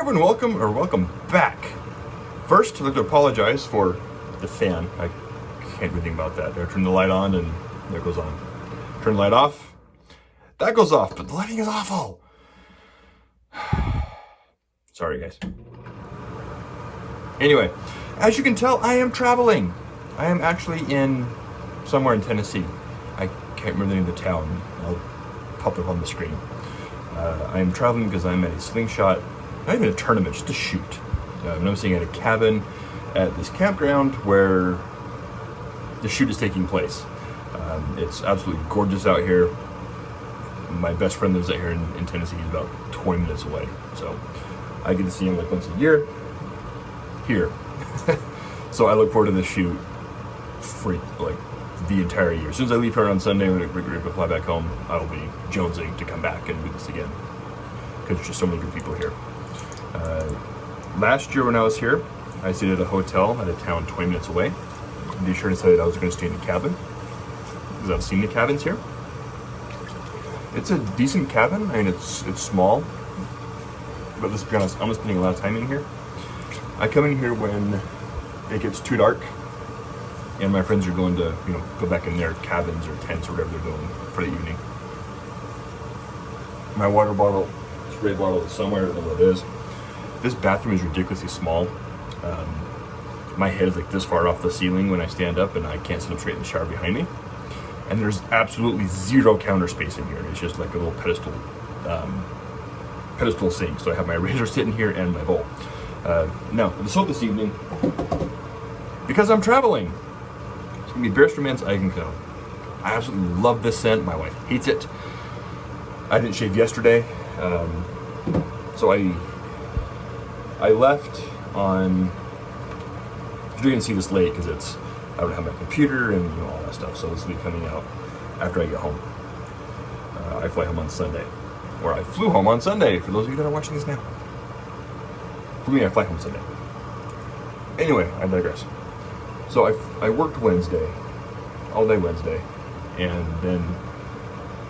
everyone, welcome back. First, I'd like to apologize for the fan. I can't do anything about that. I turn the light on and it goes on. Turn the light off, that goes off, but the lighting is awful. Sorry, guys. Anyway, as you can tell, I am traveling. I am actually in somewhere in Tennessee. I can't remember the name of the town. I'll pop it up on the screen. I am traveling because I'm at a slingshot, not even a tournament, just a shoot. And I'm staying at a cabin at this campground where the shoot is taking place. It's absolutely gorgeous out here. My best friend lives out here in Tennessee. He's about 20 minutes away. So I get to see him like once a year here. So I look forward to this shoot for like the entire year. As soon as I leave here on Sunday, when we fly back home, I will be jonesing to come back and do this again because there's just so many good people here. Last year when I was here, I stayed at a hotel at a town 20 minutes away. The insurance decided I was going to stay in the cabin because I've seen the cabins here. It's a decent cabin. I mean, it's small, but let's be honest, I'm spending a lot of time in here. I come in here when it gets too dark and my friends are going to, go back in their cabins or tents or whatever they're doing for the evening. My water bottle, spray bottle is somewhere, I don't know what it is. This bathroom is ridiculously small. My head is like this far off the ceiling when I stand up, and I can't sit up straight in the shower behind me. And there's absolutely zero counter space in here. It's just like a little pedestal sink. So I have my razor sitting here and my bowl. Now, so this evening, because I'm traveling, it's gonna be Barber Eigengrau. I absolutely love this scent. My wife hates it. I didn't shave yesterday, so I left on. You're gonna see this late because I don't have my computer and all that stuff. So this will be coming out after I get home. I fly home on Sunday, or I flew home on Sunday. For those of you that are watching this now, for me, I fly home Sunday. Anyway, I digress. So I worked Wednesday, all day Wednesday, and then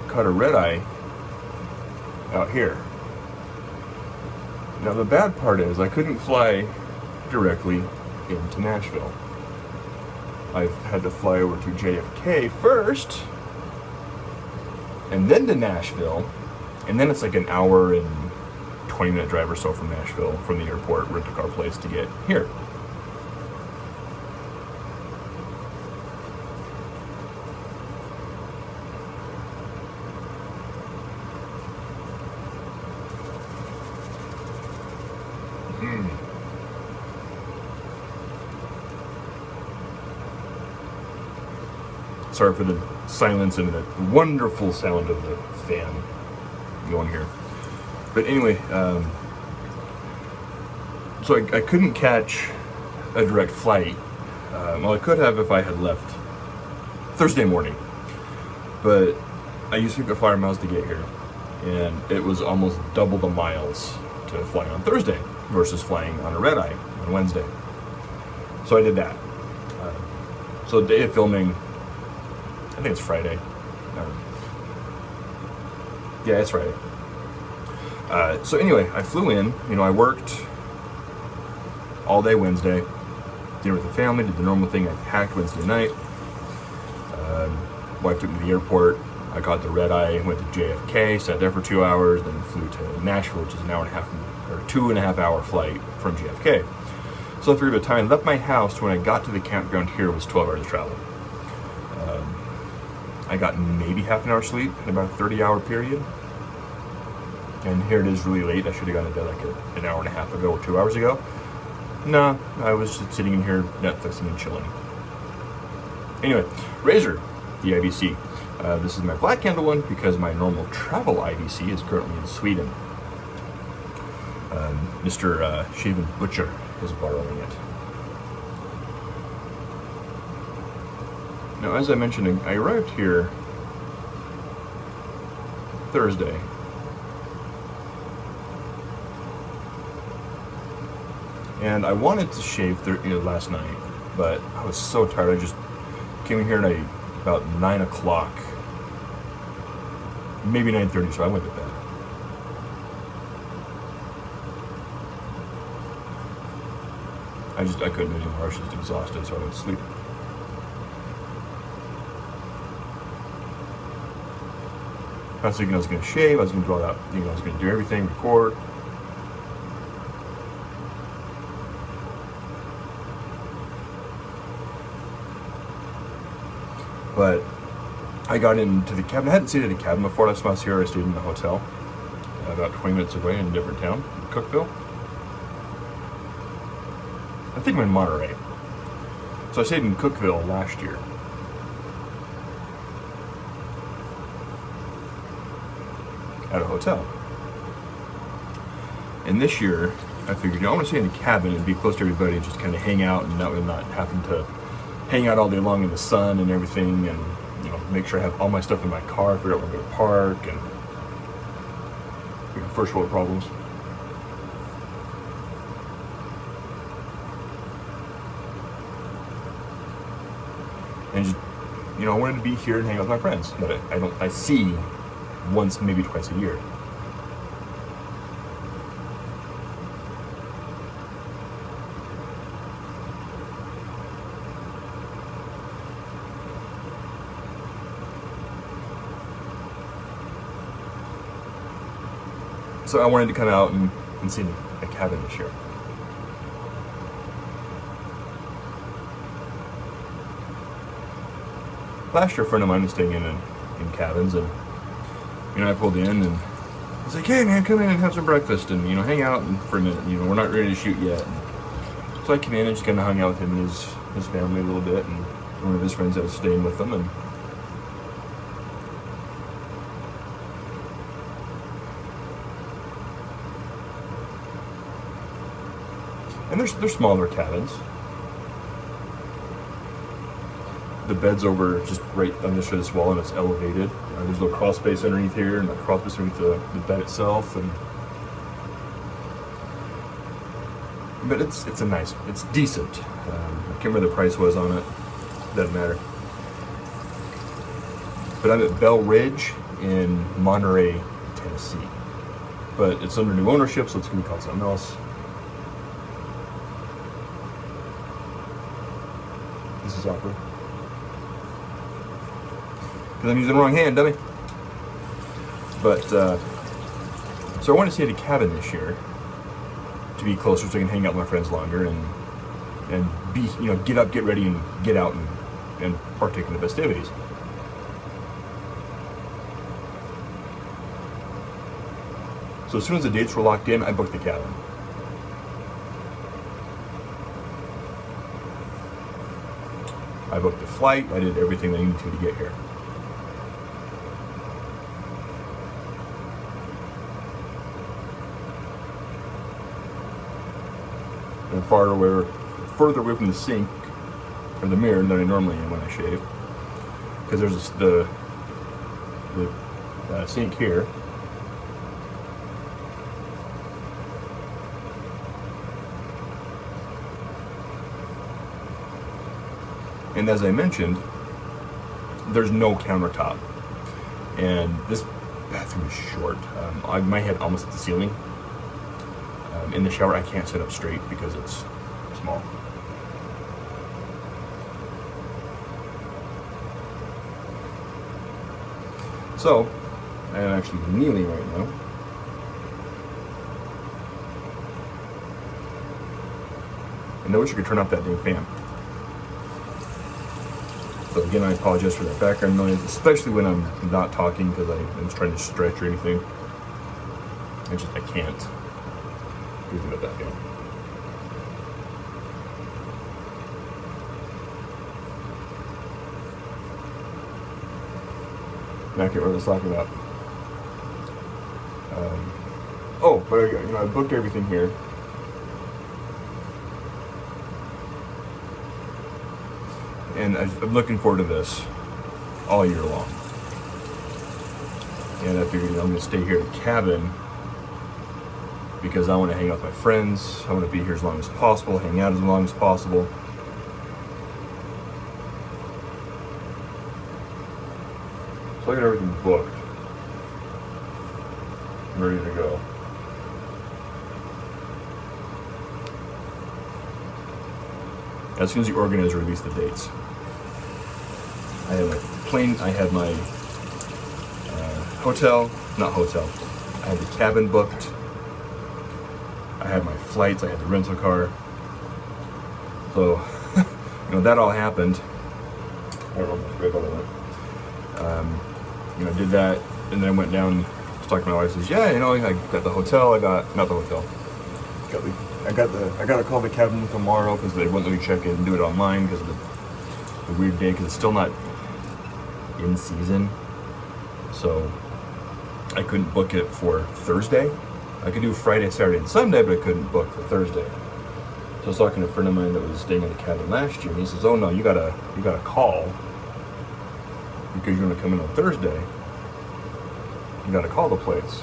caught a red eye out here. Now the bad part is I couldn't fly directly into Nashville. I've had to fly over to JFK first, and then to Nashville, and then it's like an hour and 20-minute drive or so from Nashville, from the airport, rent-a-car place to get here. Sorry for the silence and the wonderful sound of the fan going here. But anyway, so I couldn't catch a direct flight. Well, I could have if I had left Thursday morning. But I used 50 miles to get here. And it was almost double the miles to fly on Thursday versus flying on a red eye on Wednesday. So I did that. So the day of filming, I think it's Friday. Yeah, it's Friday. So anyway, I flew in. I worked all day Wednesday. Dinner with the family, did the normal thing. I packed Wednesday night. Wife took me to the airport. I caught the red eye, went to JFK, sat there for 2 hours, then flew to Nashville, which is an hour and a half or 2.5 hour flight from JFK. So for a bit of time, I left my house to when I got to the campground here was 12 hours of travel. I got maybe half an hour sleep in about a 30-hour period. And here it is really late. I should have gone to bed like an hour and a half ago or 2 hours ago. No, I was just sitting in here Netflixing and chilling. Anyway, Razor, the IBC. This is my black handle one because my normal travel IBC is currently in Sweden. Mr. Shaven Butcher is borrowing it. Now, as I mentioned, I arrived here Thursday. And I wanted to shave last night, but I was so tired. I just came in here at about 9 o'clock, maybe 9:30, so I went to bed. I couldn't anymore. I was just exhausted, so I went to sleep. I was thinking I was going to shave, I was going to go out, I was going to do everything, record. But I got into the cabin. I hadn't stayed at a cabin before. Last time I was here, I stayed in a hotel about 20 minutes away in a different town, Cookville. I think I'm in Monterey. So I stayed in Cookville last year. At a hotel. And this year, I figured, I want to stay in a cabin and be close to everybody and just kind of hang out, and that way not having to hang out all day long in the sun and everything, and make sure I have all my stuff in my car, figure out where I'm going to park, and first world problems. And just, I wanted to be here and hang out with my friends that I see once, maybe twice a year. So I wanted to come out and see a cabin this year. Last year, a friend of mine was staying in cabins, and I pulled in and I was like, "Hey man, come in and have some breakfast and hang out for a minute. We're not ready to shoot yet." And so I came in and just kind of hung out with him and his family a little bit, and one of his friends that was staying with them, and they're smaller cabins. The bed's over just right under this wall, and it's elevated. There's a little crawl space underneath here, and a crawl space underneath the bed itself. But it's decent. I can't remember the price was on it. Doesn't matter. But I'm at Bell Ridge in Monterey, Tennessee. But it's under new ownership, so it's going to be called something else. This is awkward. Because I'm using the wrong hand, dummy. But, so I want to stay at a cabin this year to be closer so I can hang out with my friends longer and be, get up, get ready, and get out and partake in the festivities. So as soon as the dates were locked in, I booked the cabin. I booked the flight, I did everything I needed to get here. I'm further away from the sink or the mirror than I normally am when I shave, because there's the sink here, and as I mentioned, there's no countertop, and this bathroom is short. My head almost at the ceiling. In the shower, I can't sit up straight because it's small. So, I am actually kneeling right now. And I wish I could turn off that dang fan. So again, I apologize for that background noise, especially when I'm not talking because I'm just trying to stretch or anything. I can't. About that feeling. Now I can't remember what I was talking about. But I booked everything here. And I'm looking forward to this all year long. And I figured I'm going to stay here at a cabin because I want to hang out with my friends. I want to be here as long as possible, hang out as long as possible. So I got everything booked. I'm ready to go. as soon as the organizer released the dates. I had my plane, I had my not hotel, I had the cabin booked, I had my flights, I had the rental car. So, you know, that all happened. I don't know if that's right about that. You know, did that, and then I went down to talk to my wife. Says, yeah, you know, I got the hotel. I got not the hotel. I got to call the cabin tomorrow because they wouldn't let me check in and do it online because of the weird day, because it's still not in season. So I couldn't book it for Thursday. I could do Friday, Saturday, and Sunday, but I couldn't book for Thursday. So I was talking to a friend of mine that was staying in the cabin last year, and he says, "Oh no, you gotta call because you're gonna come in on Thursday. You gotta call the place."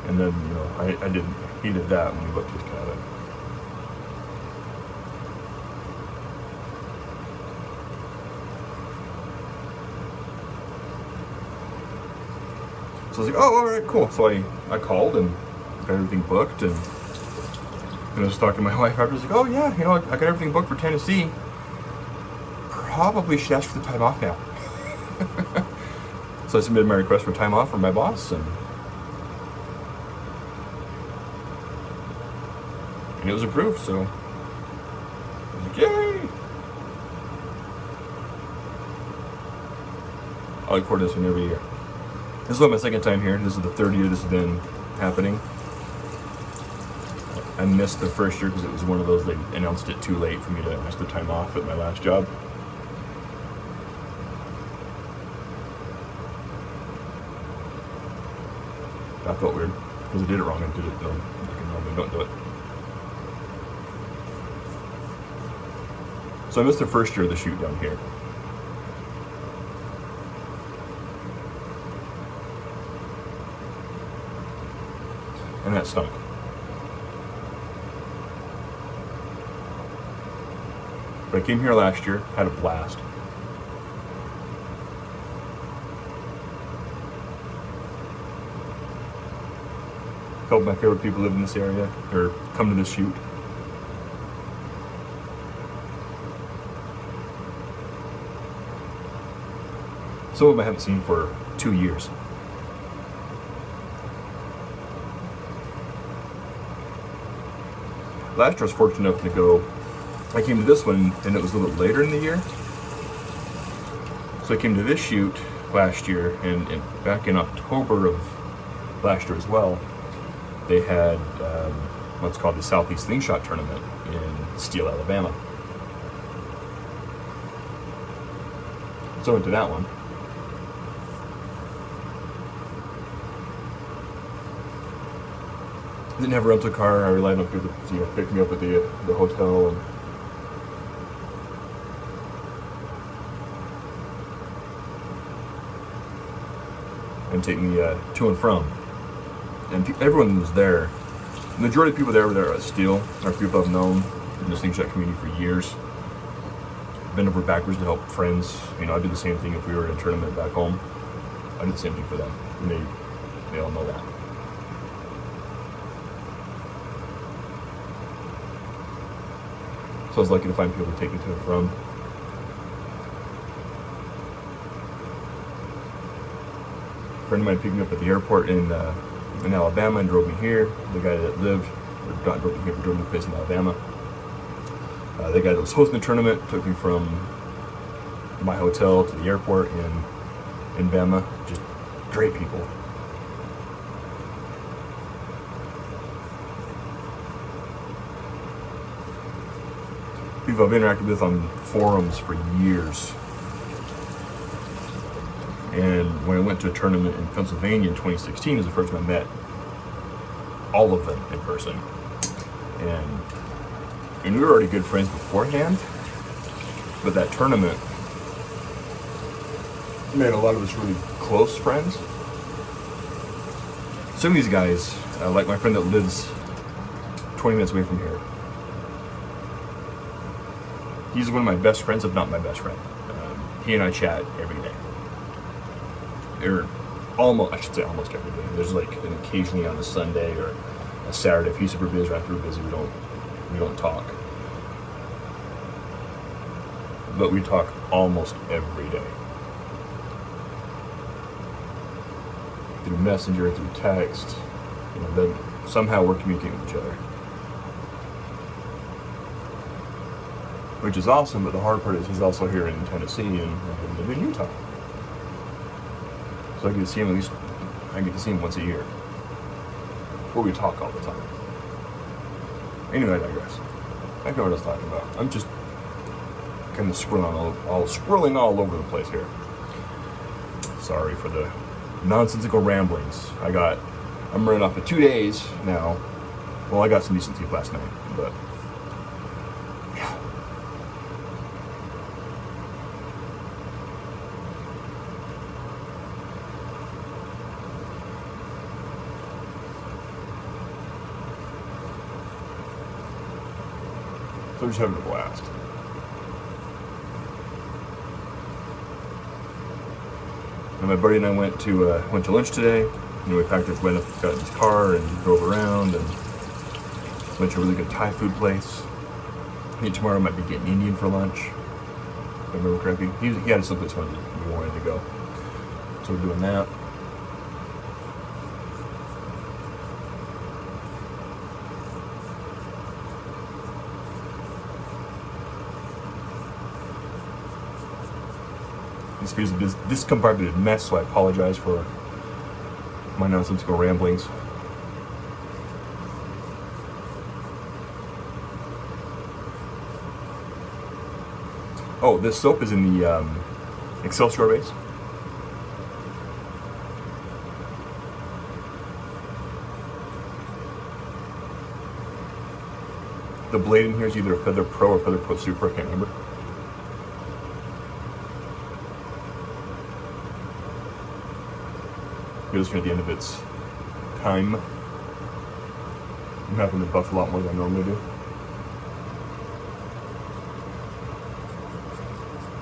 And then, you know, he did that when he booked his cabin. So I was like, oh, all right, cool. So I called and got everything booked, and I was talking to my wife after. I was like, oh yeah, you know, I got everything booked for Tennessee. Probably should ask for the time off now. So I submitted my request for time off from my boss, and it was approved. So I was like, yay! I look forward to this one every year. This is my second time here. This is the third year this has been happening. I missed the first year because it was one of those, they announced it too late for me to miss the time off at my last job. That felt weird because I did it wrong. I did it like I normally don't do it. So I missed the first year of the shoot down here. And that stunk. But I came here last year, had a blast. A couple of my favorite people live in this area, or come to this shoot. Some of them I haven't seen for 2 years. Last year I was fortunate enough to go, I came to this one and it was a little later in the year. So I came to this shoot last year, and back in October of last year as well, they had what's called the Southeast Slingshot Tournament in Steele, Alabama. So I went to that one. Didn't have a rental car. I relied on people to pick me up at the hotel, and take me to and from. And everyone was there. The majority of people there were there at Steele, are people I've known in the slingshot community for years. Been over backwards to help friends. You know, I do the same thing if we were in a tournament back home. I do the same thing for them, and they all know that. So I was lucky to find people to take me to and from. A friend of mine picked me up at the airport in Alabama and drove me here. The guy that lived, or not drove me here, but drove me to a place in Alabama. The guy that was hosting the tournament took me from my hotel to the airport in Bama. Just great people. People I've interacted with on forums for years. And when I went to a tournament in Pennsylvania in 2016, is the first time I met all of them in person. And we were already good friends beforehand, but that tournament made a lot of us really close friends. Some of these guys, like my friend that lives 20 minutes away from here, he's one of my best friends, if not my best friend. He and I chat every day. Or almost, I should say almost every day. There's like an occasionally on a Sunday or a Saturday. If he's super busy or I'm super busy, we don't talk. But we talk almost every day. Through Messenger, through text, then somehow we're communicating with each other. Which is awesome, but the hard part is he's also here in Tennessee and I live in Utah. So I get to see him once a year. Where we talk all the time. Anyway, I digress. I know what I was talking about. I'm just kind of squirreling all over the place here. Sorry for the nonsensical ramblings. I'm running off for 2 days now. Well, I got some decent sleep last night, but yeah. So we're just having a blast. And my buddy and I went to lunch today. We packed our went up, got in his car and drove around and went to a really good Thai food place. I think tomorrow I might be getting Indian for lunch, if I remember correctly. He had someplace we wanted to go. So we're doing that. This video's a discombobulated mess, so I apologize for my nonsensical ramblings. Oh, this soap is in the Excelsior base. The blade in here is either a Feather Pro or Feather Pro Super, I can't remember. Just at the end of its time. I'm having to buff a lot more than I normally do.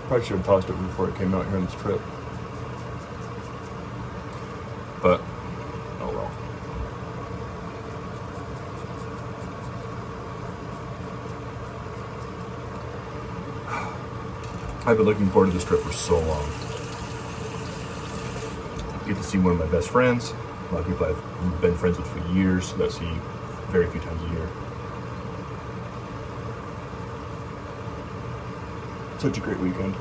Probably should have tossed it before it came out here on this trip. But, oh well. I've been looking forward to this trip for so long. Get to see one of my best friends. A lot of people I've been friends with for years that I see very few times a year. Such a great weekend.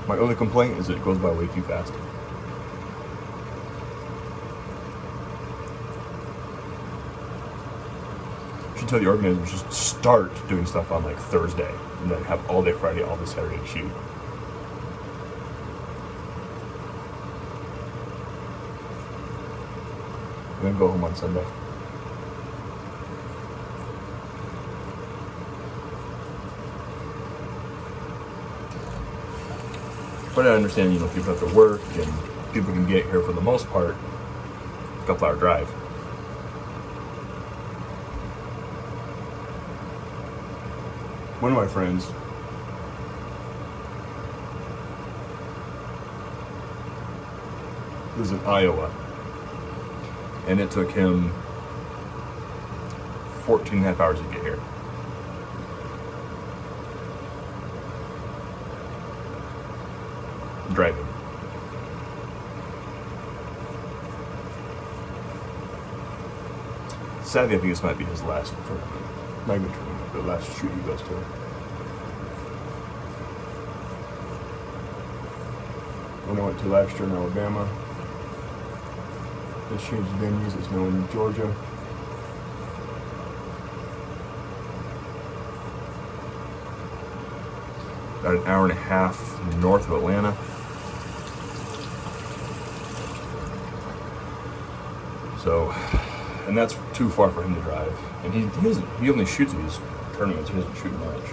My only complaint is that it goes by way too fast. I should tell the organizers just start doing stuff on like Thursday and then have all day Friday, all day Saturday to shoot. And then go home on Sunday. But I understand, people have to work and people can get here for the most part a couple hour drive. One of my friends lives in Iowa. And it took him 14 and a half hours to get here. Driving. Sadly, I think this might be his last tournament. Not even tournament, the last shoot he goes to. When I went to last year in Alabama, they changed venues. It's now in Georgia. About an hour and a half north of Atlanta. So, and that's too far for him to drive. And he only shoots at these tournaments. He doesn't shoot much.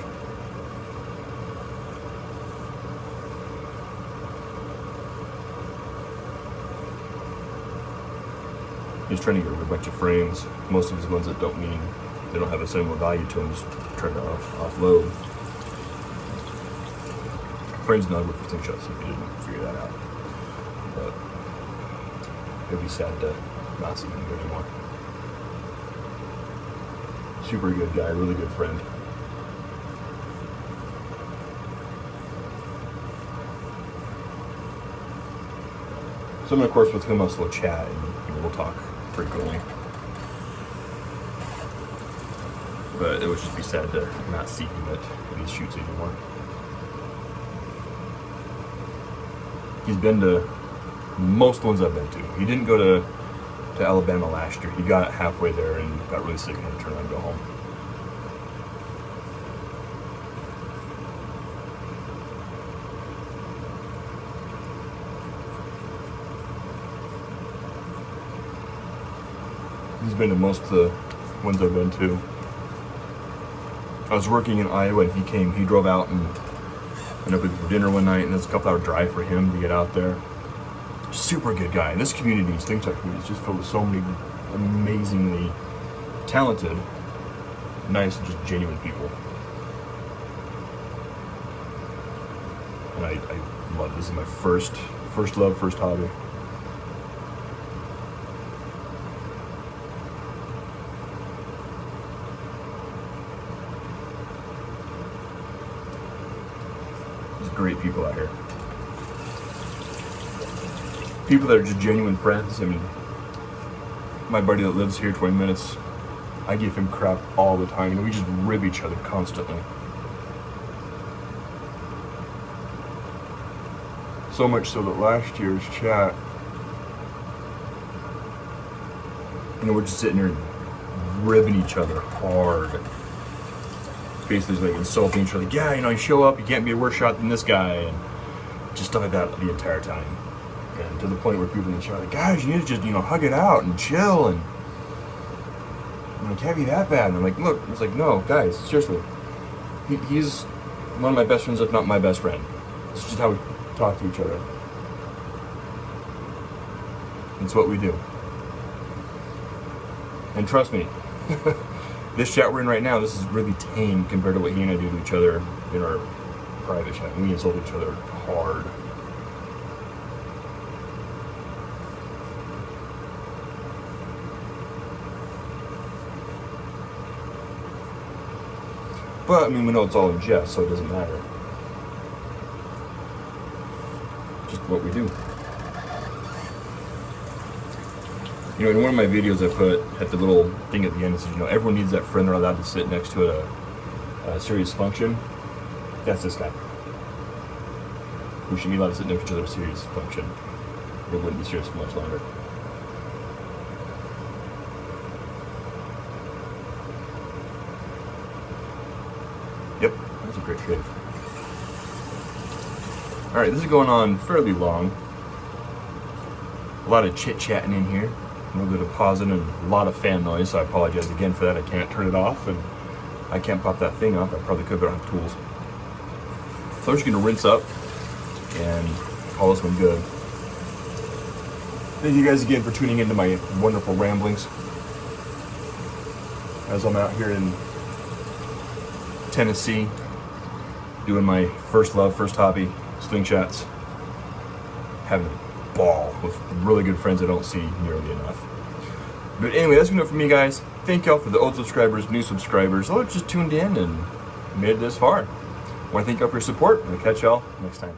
He's trying to get rid of a bunch of frames. Most of his ones that they don't have a similar value to them, just trying to offload. Frames not work for Slingshots if you didn't figure that out. But it'd be sad to not see him here anymore. Super good guy, really good friend. Someone, of course, with whom I'll still chat and we'll talk frequently. But it would just be sad to not see him at these shoots anymore. He's been to most ones I've been to. He didn't go to Alabama last year. He got halfway there and got really sick and had to turn around and go home. He's been to most of the ones I've been to. I was working in Iowa and he drove out and went up for dinner one night, and it's a couple hour drive for him to get out there. Super good guy. And this community, Slingshot community, is just filled with so many amazingly talented, nice, and just genuine people. And I love this. This is my first love, first hobby. There's great people out here. People that are just genuine friends. I mean, my buddy that lives here 20 minutes, I give him crap all the time. We just rib each other constantly. So much so that last year's chat, we're just sitting here ribbing each other hard. Basically, like insulting each other. Like, yeah, you show up, you can't be a worse shot than this guy, and just stuff like that the entire time. And to the point where people in the chat are like, guys, you need to just, hug it out and chill, and it can't be that bad. And I'm like, look, it's like, no, guys, seriously. He's one of my best friends, if not my best friend. It's just how we talk to each other. It's what we do. And trust me, this chat we're in right now, this is really tame compared to what he and I do to each other in our private chat. We insult each other hard. But, we know it's all in jest, so it doesn't matter. Just what we do. In one of my videos I put at the little thing at the end, it says, everyone needs that friend they're allowed to sit next to at a serious function. That's this guy. We should be allowed to sit next to each other at a serious function. It wouldn't be serious for much longer. Yep, that's a great shave. Alright, this is going on fairly long. A lot of chit-chatting in here. A little bit of pausing and a lot of fan noise, so I apologize again for that. I can't turn it off, and I can't pop that thing off. I probably could, but I don't have tools. So I'm just going to rinse up and call this one good. Thank you guys again for tuning into my wonderful ramblings as I'm out here in Tennessee doing my first love, first hobby, slingshots. Having a ball with really good friends I don't see nearly enough. But anyway, that's gonna do it for me, guys. Thank y'all for the old subscribers, new subscribers, all just tuned in and made it this far. I want to thank y'all for your support, and I'll catch y'all next time.